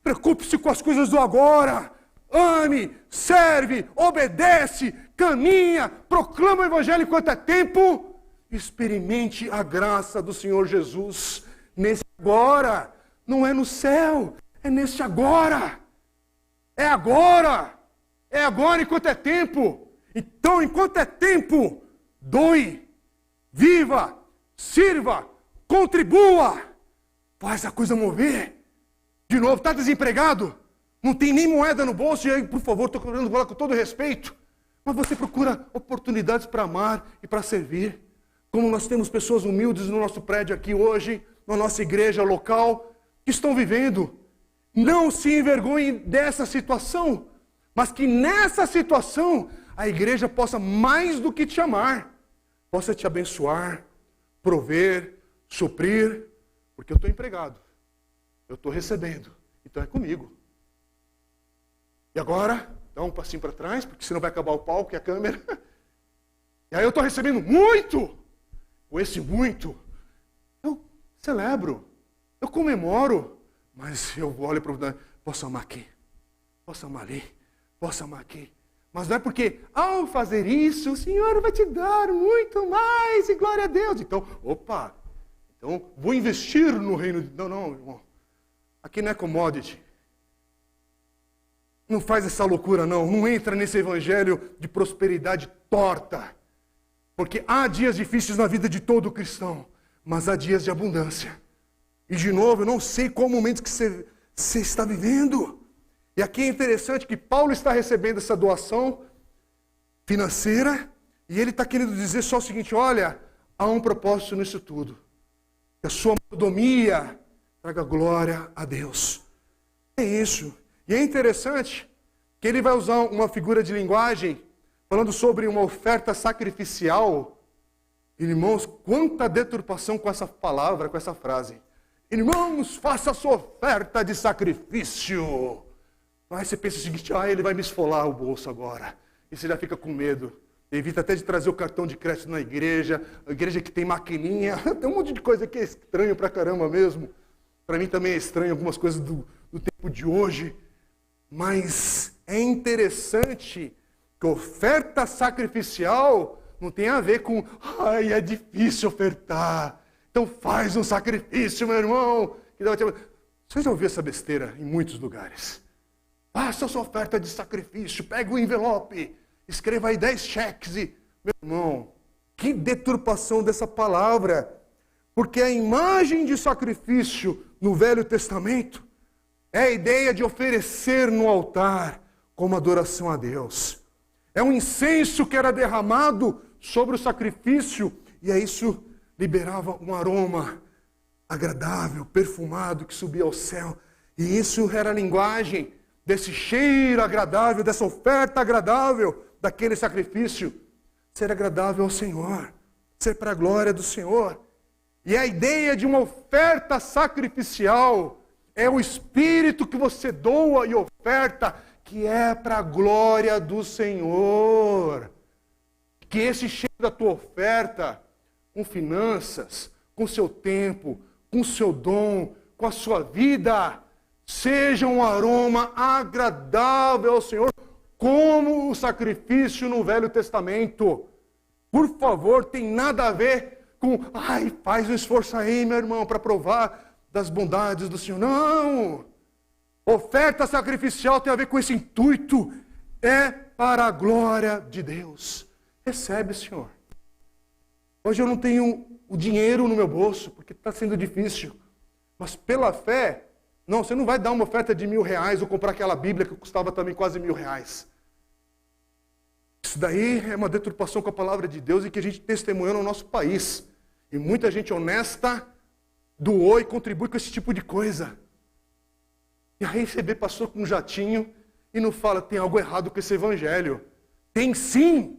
Speaker 2: preocupe-se com as coisas do agora. Ame, serve, obedece, caminha, proclama o evangelho enquanto é tempo. Experimente a graça do Senhor Jesus nesse agora. Não é no céu, é nesse agora. É agora. É agora enquanto é tempo. Então, enquanto é tempo, doe, viva, sirva, contribua. Faz a coisa mover. De novo, está desempregado? Não tem nem moeda no bolso, e aí, por favor, estou falando com todo respeito. Mas você procura oportunidades para amar e para servir. Como nós temos pessoas humildes no nosso prédio aqui hoje, na nossa igreja local, que estão vivendo. Não se envergonhe dessa situação, mas que nessa situação a igreja possa mais do que te amar, possa te abençoar, prover, suprir, porque eu estou empregado, eu estou recebendo, então é comigo. E agora, dá um passinho para trás, porque senão vai acabar o palco e a câmera. E aí eu estou recebendo muito, com esse muito, eu celebro, eu comemoro. Mas eu olho para o... Posso amar aqui, posso amar ali, posso amar aqui. Mas não é porque, ao fazer isso, o Senhor vai te dar muito mais, e glória a Deus. Então, opa, então vou investir no reino de... Não, irmão. Aqui não é commodity. Não faz essa loucura, não. Não entra nesse evangelho de prosperidade torta. Porque há dias difíceis na vida de todo cristão. mas há dias de abundância. E de novo, eu não sei qual momento que você está vivendo. E aqui é interessante que Paulo está recebendo essa doação financeira, e ele está querendo dizer só o seguinte: olha, há um propósito nisso tudo. Que a sua mordomia traga glória a Deus. É isso. E é interessante que ele vai usar uma figura de linguagem, falando sobre uma oferta sacrificial. Irmãos, quanta deturpação com essa palavra, com essa frase. Irmãos, faça a sua oferta de sacrifício. Aí você pensa o seguinte: ele vai me esfolar o bolso agora. E você já fica com medo. Evita até de trazer o cartão de crédito na igreja. A igreja que tem maquininha. Tem um monte de coisa que é estranho pra caramba mesmo. Para mim também é estranho algumas coisas do tempo de hoje. Mas é interessante que oferta sacrificial não tem a ver com é difícil ofertar. Então faz um sacrifício, meu irmão. Você já ouviu essa besteira em muitos lugares? Faça a sua oferta de sacrifício, pega o envelope, escreva aí 10 cheques e... Meu irmão, que deturpação dessa palavra. Porque a imagem de sacrifício no Velho Testamento é a ideia de oferecer no altar como adoração a Deus. É um incenso que era derramado sobre o sacrifício, e aí isso liberava um aroma agradável, perfumado, que subia ao céu. E isso era a linguagem desse cheiro agradável, dessa oferta agradável, daquele sacrifício. Ser agradável ao Senhor, ser para a glória do Senhor. E a ideia de uma oferta sacrificial é o espírito que você doa e oferta, que é para a glória do Senhor. Que esse cheiro da tua oferta, com finanças, com seu tempo, com seu dom, com a sua vida, seja um aroma agradável ao Senhor, como o sacrifício no Velho Testamento. Por favor, tem nada a ver com, faz um esforço aí, meu irmão, para provar das bondades do Senhor. Não! Oferta sacrificial tem a ver com esse intuito. É para a glória de Deus. Recebe, Senhor. Hoje eu não tenho o dinheiro no meu bolso, porque está sendo difícil. Mas pela fé, não, você não vai dar uma oferta de R$1.000 ou comprar aquela Bíblia que custava também quase R$1.000. Isso daí é uma deturpação com a palavra de Deus e que a gente testemunhou no nosso país. E muita gente honesta doou e contribui com esse tipo de coisa. E aí você vê pastor com um jatinho e não fala, tem algo errado com esse evangelho. Tem sim!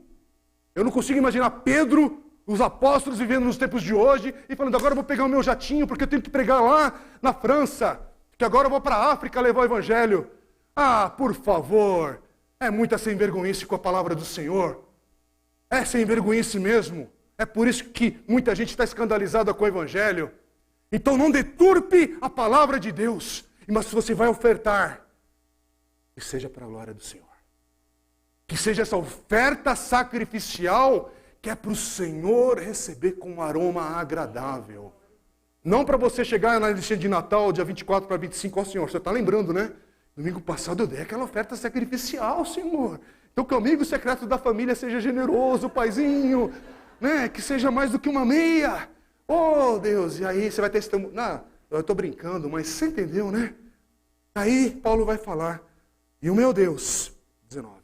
Speaker 2: Eu não consigo imaginar Pedro, os apóstolos vivendo nos tempos de hoje e falando, agora eu vou pegar o meu jatinho porque eu tenho que pregar lá na França, que agora eu vou para a África levar o evangelho. Por favor, é muita sem vergonhice com a palavra do Senhor. É sem vergonhice mesmo. É por isso que muita gente está escandalizada com o evangelho. Então não deturpe a palavra de Deus. Mas se você vai ofertar, que seja para a glória do Senhor. Que seja essa oferta sacrificial que é para o Senhor receber com um aroma agradável. Não para você chegar na listinha de Natal, dia 24 para 25, Senhor, você está lembrando, né? Domingo passado eu dei aquela oferta sacrificial, Senhor. Então que o amigo secreto da família seja generoso, paizinho, né? Que seja mais do que uma meia. Oh, Deus, e aí você vai ter esse... Não, eu estou brincando, mas você entendeu, né? Aí Paulo vai falar, e o meu Deus, 19,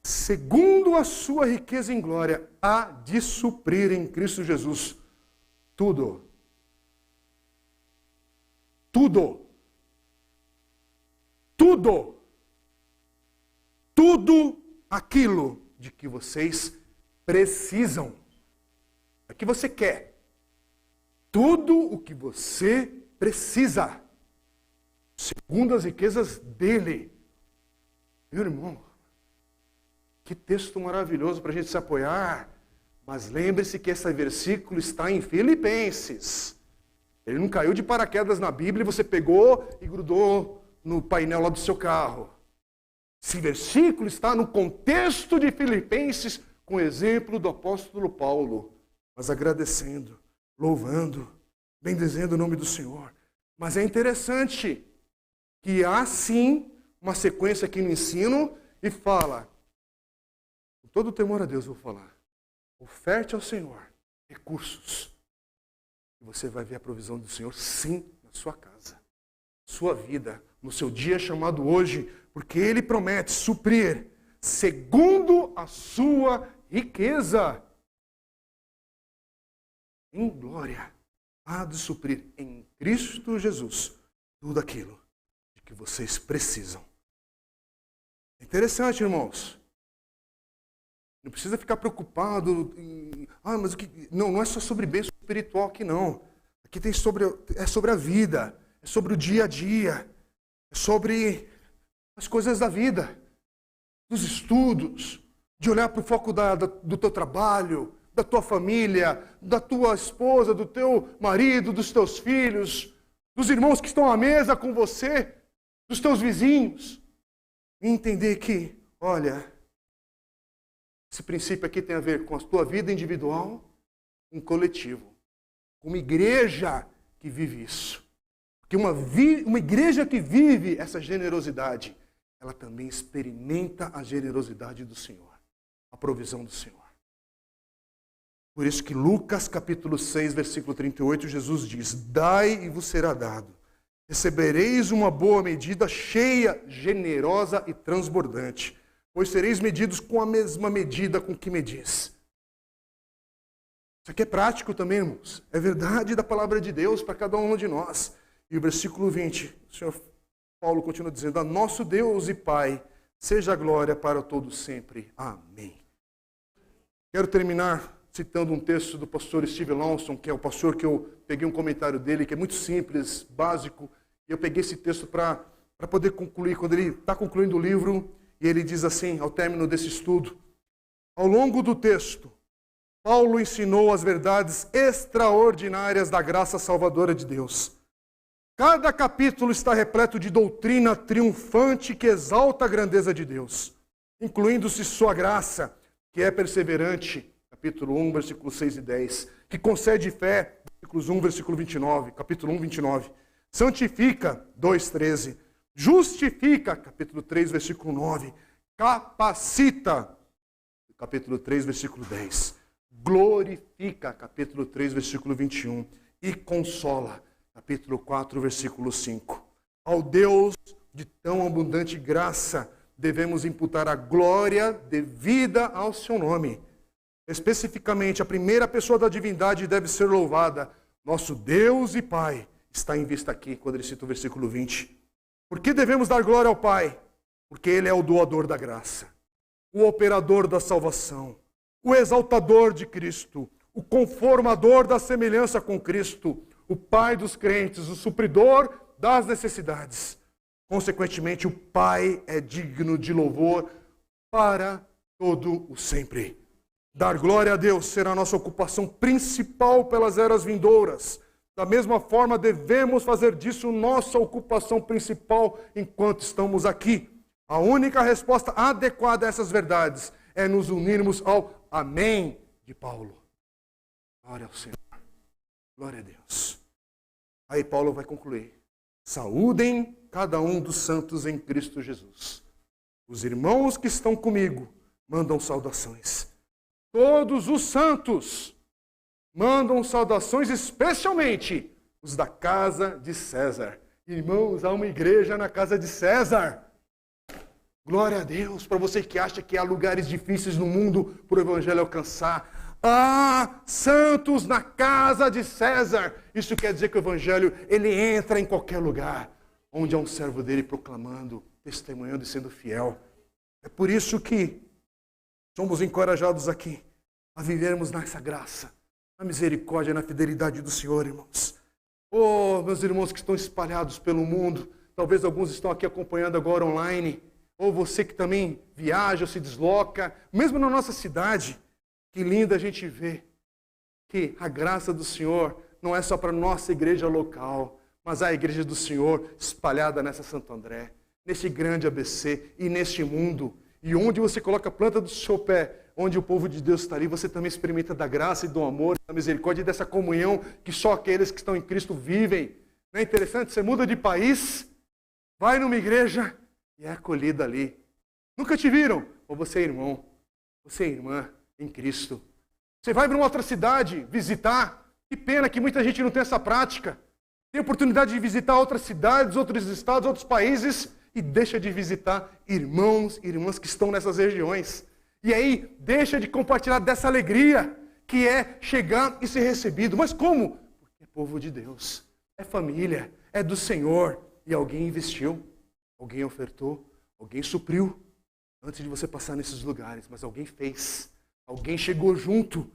Speaker 2: segundo a sua riqueza em glória, há de suprir em Cristo Jesus tudo. Tudo. Tudo. Tudo aquilo de que vocês precisam. É o que você quer. Tudo o que você precisa. Segundo as riquezas dele. Meu irmão, que texto maravilhoso para a gente se apoiar. Mas lembre-se que esse versículo está em Filipenses. Ele não caiu de paraquedas na Bíblia e você pegou e grudou no painel lá do seu carro. Esse versículo está no contexto de Filipenses, com o exemplo do apóstolo Paulo. Mas agradecendo, louvando, bendizendo o nome do Senhor. Mas é interessante que há sim uma sequência aqui no ensino e fala, com todo temor a Deus eu vou falar, oferte ao Senhor recursos, E você vai ver a provisão do Senhor, sim, na sua casa, sua vida, no seu dia chamado hoje, porque Ele promete suprir segundo a sua riqueza. Em glória, há de suprir em Cristo Jesus tudo aquilo de que vocês precisam. É interessante, irmãos. Não precisa ficar preocupado mas o que... Não é só sobre bênção espiritual aqui, não. Aqui é sobre a vida, é sobre o dia a dia, é sobre as coisas da vida, dos estudos, de olhar para o foco do teu trabalho, da tua família, da tua esposa, do teu marido, dos teus filhos, dos irmãos que estão à mesa com você, dos teus vizinhos. E entender que, olha, esse princípio aqui tem a ver com a tua vida individual, um coletivo, uma igreja que vive isso. Porque uma igreja que vive essa generosidade, ela também experimenta a generosidade do Senhor, a provisão do Senhor. Por isso que Lucas capítulo 6, versículo 38, Jesus diz: dai e vos será dado. Recebereis uma boa medida, cheia, generosa e transbordante, pois sereis medidos com a mesma medida com que medis. Isso aqui é prático também, irmãos. É verdade da palavra de Deus para cada um de nós. E o versículo 20, o Senhor Paulo continua dizendo: a nosso Deus e Pai, seja a glória para todos sempre. Amém. Quero terminar citando um texto do pastor Steve Lawson, que é o pastor que eu peguei um comentário dele, que é muito simples, básico, e eu peguei esse texto para poder concluir, quando ele está concluindo o livro, e ele diz assim, ao término desse estudo: ao longo do texto, Paulo ensinou as verdades extraordinárias da graça salvadora de Deus. Cada capítulo está repleto de doutrina triunfante que exalta a grandeza de Deus, incluindo-se sua graça, que é perseverante, capítulo 1, versículos 6 e 10, que concede fé, versículos 1, versículo 29, capítulo 1, 29, santifica, 2, 13, justifica, capítulo 3, versículo 9, capacita, capítulo 3, versículo 10, glorifica, capítulo 3, versículo 21, e consola, capítulo 4, versículo 5. Ao Deus de tão abundante graça, devemos imputar a glória devida ao seu nome. Especificamente, a primeira pessoa da divindade deve ser louvada. Nosso Deus e Pai está em vista aqui, quando ele cita o versículo 20. Por que devemos dar glória ao Pai? Porque Ele é o doador da graça, o operador da salvação, o exaltador de Cristo, o conformador da semelhança com Cristo, o Pai dos crentes, o supridor das necessidades. Consequentemente, o Pai é digno de louvor para todo o sempre. Dar glória a Deus será a nossa ocupação principal pelas eras vindouras. Da mesma forma, devemos fazer disso nossa ocupação principal enquanto estamos aqui. A única resposta adequada a essas verdades é nos unirmos ao Amém de Paulo. Glória ao Senhor. Glória a Deus. Aí Paulo vai concluir. Saúdem cada um dos santos em Cristo Jesus. Os irmãos que estão comigo mandam saudações. Todos os santos mandam saudações, especialmente os da casa de César. Irmãos, há uma igreja na casa de César. Glória a Deus, para você que acha que há lugares difíceis no mundo para o evangelho alcançar. Há santos na casa de César. Isso quer dizer que o evangelho, ele entra em qualquer lugar onde há um servo dele proclamando, testemunhando e sendo fiel. É por isso que somos encorajados aqui a vivermos nessa graça, na misericórdia e na fidelidade do Senhor, irmãos. Oh, meus irmãos que estão espalhados pelo mundo, talvez alguns estão aqui acompanhando agora online, ou você que também viaja ou se desloca, mesmo na nossa cidade, que lindo a gente ver que a graça do Senhor não é só para a nossa igreja local, mas a igreja do Senhor espalhada nessa Santo André, nesse grande ABC e neste mundo. E onde você coloca a planta do seu pé, onde o povo de Deus está ali, você também experimenta da graça e do amor, da misericórdia e dessa comunhão que só aqueles que estão em Cristo vivem. Não é interessante? Você muda de país, vai numa igreja e é acolhida ali. Nunca te viram? Ou você é irmão, você é irmã em Cristo. Você vai para uma outra cidade visitar, Que pena que muita gente não tem essa prática. Tem oportunidade de visitar outras cidades, outros estados, outros países e deixa de visitar irmãos e irmãs que estão nessas regiões. E aí deixa de compartilhar dessa alegria que é chegar e ser recebido. Mas como? Porque é povo de Deus, é família, é do Senhor. E alguém investiu, alguém ofertou, alguém supriu antes de você passar nesses lugares. Mas alguém fez, alguém chegou junto.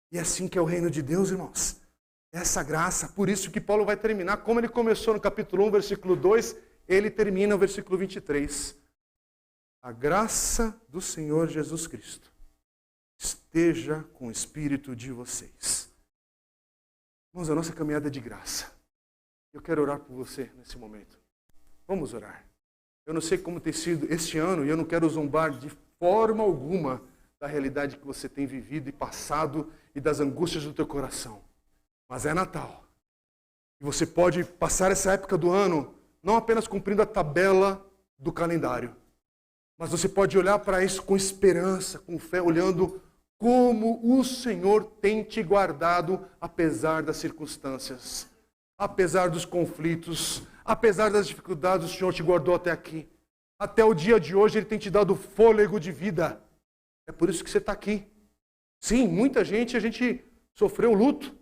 Speaker 2: E é assim que é o reino de Deus, irmãos. Essa graça, por isso que Paulo vai terminar, como ele começou no capítulo 1, versículo 2, ele termina no versículo 23. A graça do Senhor Jesus Cristo esteja com o espírito de vocês. Irmãos, a nossa caminhada é de graça. Eu quero orar por você nesse momento. Vamos orar. Eu não sei como tem sido este ano e eu não quero zombar de forma alguma da realidade que você tem vivido e passado e das angústias do teu coração. Mas é Natal. E você pode passar essa época do ano não apenas cumprindo a tabela do calendário, mas você pode olhar para isso com esperança, com fé, olhando como o Senhor tem te guardado apesar das circunstâncias, apesar dos conflitos, apesar das dificuldades, o Senhor te guardou até aqui. Até o dia de hoje Ele tem te dado fôlego de vida. É por isso que você está aqui. Sim, muita gente, a gente sofreu luto,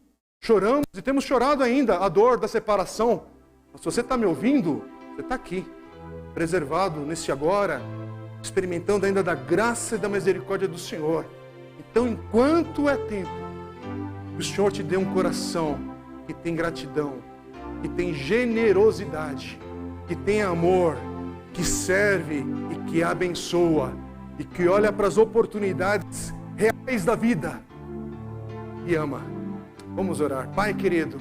Speaker 2: choramos e temos chorado ainda a dor da separação. Mas se você está me ouvindo, você está aqui, preservado nesse agora, experimentando ainda da graça e da misericórdia do Senhor. Então, enquanto é tempo, o Senhor te dê um coração que tem gratidão, que tem generosidade, que tem amor, que serve e que abençoa, e que olha para as oportunidades reais da vida e ama. Vamos orar. Pai querido,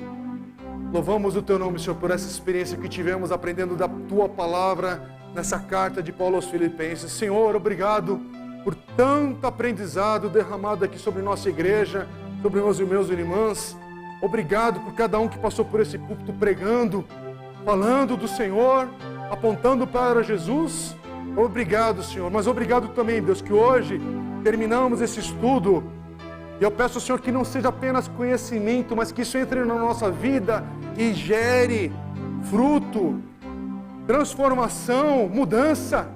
Speaker 2: louvamos o Teu nome, Senhor, por essa experiência que tivemos aprendendo da Tua palavra nessa carta de Paulo aos Filipenses. Senhor, obrigado por tanto aprendizado derramado aqui sobre nossa igreja, sobre meus irmãos e irmãs. Obrigado por cada um que passou por esse púlpito pregando, falando do Senhor, apontando para Jesus. Obrigado, Senhor. Mas obrigado também, Deus, que hoje terminamos esse estudo. E eu peço, Senhor, que não seja apenas conhecimento, mas que isso entre na nossa vida e gere fruto, transformação, mudança.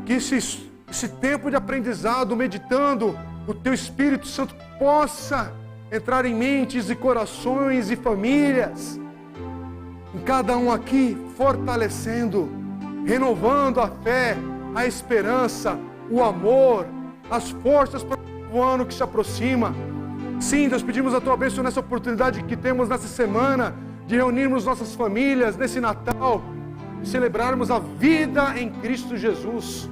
Speaker 2: Que esse tempo de aprendizado, meditando, o Teu Espírito Santo possa entrar em mentes e corações e famílias, em cada um aqui, fortalecendo, renovando a fé, a esperança, o amor, as forças para o ano que se aproxima. Sim, Deus, pedimos a Tua bênção nessa oportunidade que temos nessa semana, de reunirmos nossas famílias nesse Natal, e celebrarmos a vida em Cristo Jesus.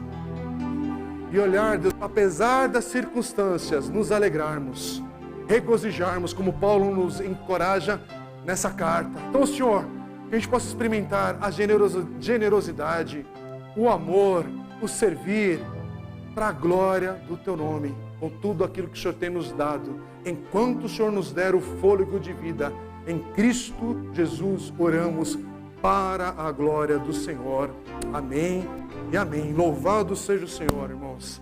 Speaker 2: E olhar, Deus, apesar das circunstâncias, nos alegrarmos, regozijarmos, como Paulo nos encoraja nessa carta. Então, Senhor, que a gente possa experimentar a generosidade, o amor, o servir, para a glória do Teu nome, com tudo aquilo que o Senhor tem nos dado, enquanto o Senhor nos der o fôlego de vida. Em Cristo Jesus oramos para a glória do Senhor. Amém e amém. Louvado seja o Senhor, irmãos.